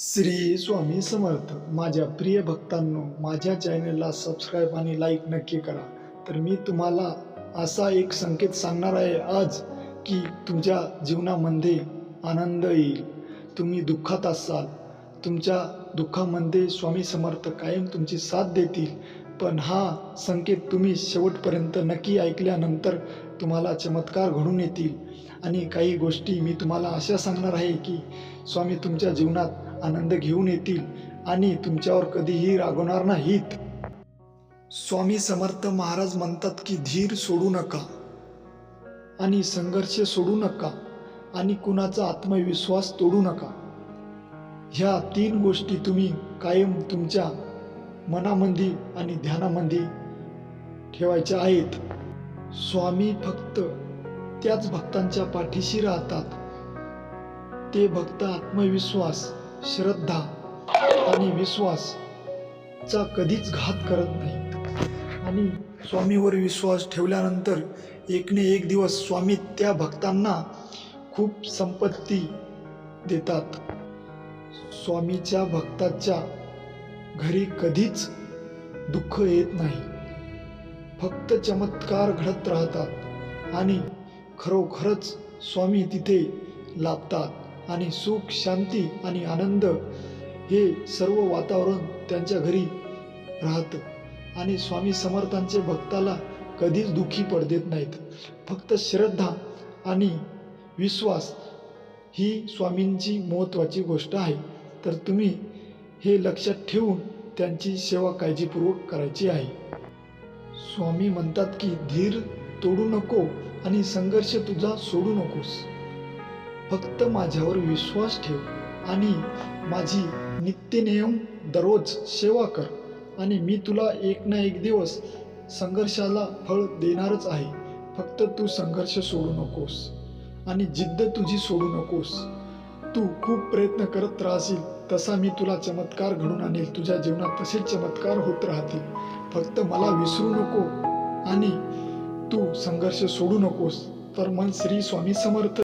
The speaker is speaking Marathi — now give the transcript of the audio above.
श्री स्वामी समर्थ. माझ्या प्रिय भक्तांनो, माझ्या चॅनलला सबस्क्राईब आणि लाईक नक्की करा. तर मी तुम्हाला असा एक संकेत सांगणार आहे आज की तुमच्या जीवनामध्ये आनंद येईल. तुम्ही दुःखात असाल, तुमच्या दुःखामध्ये स्वामी समर्थ कायम तुमची साथ देतील. पण हा संकेत तुम्ही शेवटपर्यंत नक्की ऐकल्यानंतर तुम्हाला चमत्कार घडून येतील. आणि काही गोष्टी मी तुम्हाला अशा सांगणार आहे की स्वामी तुमच्या जीवनात आनंद घेऊन येतील आणि तुमच्यावर कधीही रागवणार नाहीत. स्वामी समर्थ महाराज म्हणतात की धीर सोडू नका आणि संघर्ष सोडू नका आणि कुणाचा आत्मविश्वास तोडू नका. ह्या 3 गोष्टी तुम्ही कायम तुमच्या मनामध्ये आणि ध्यानामध्ये ठेवायच्या आहेत. स्वामी फक्त त्याच भक्तांच्या पाठीशी राहतात. ते भक्त आत्मविश्वास, श्रद्धा आणि विश्वासचा कधीच घात करत नाहीत. आणि स्वामीवर विश्वास ठेवल्यानंतर एक न एक दिवस स्वामी त्या भक्तांना खूप संपत्ती देतात. स्वामीच्या भक्ताच्या घरी कधीच दुःख येत नाही. फक्त चमत्कार घडत राहतात आणि खरोखरच स्वामी तिथे लाभतात आणि सुख, शांती आणि आनंद हे सर्व वातावरण त्यांच्या घरी राहतं. आणि स्वामी समर्थांचे भक्ताला कधीच दुःखी पडू देत नाहीत. फक्त श्रद्धा आणि विश्वास ही स्वामींची महत्त्वाची गोष्ट आहे. तर तुम्ही हे लक्षात ठेवून त्यांची सेवा काळजीपूर्वक करायची आहे. स्वामी म्हणतात की धीर तोडू नको आणि संघर्ष तुझा सोडू नकोस. फक्त माझ्यावर विश्वास ठेव आणि माझी नित्यनेम दररोज सेवा कर आणि मी तुला एक ना एक दिवस संघर्षाला फळ देणारच आहे. फक्त तू संघर्ष सोडू नकोस आणि जिद्द तुझी सोडू नकोस. तू खूप प्रयत्न करत राहशील तसा मी तुला चमत्कार घडून आणेल. तुझ्या जीवनात तसेच चमत्कार होत राहतील. फक्त मला विसरू नको आणि तू संघर्ष सोडू नकोस. तर मन श्री स्वामी समर्थ.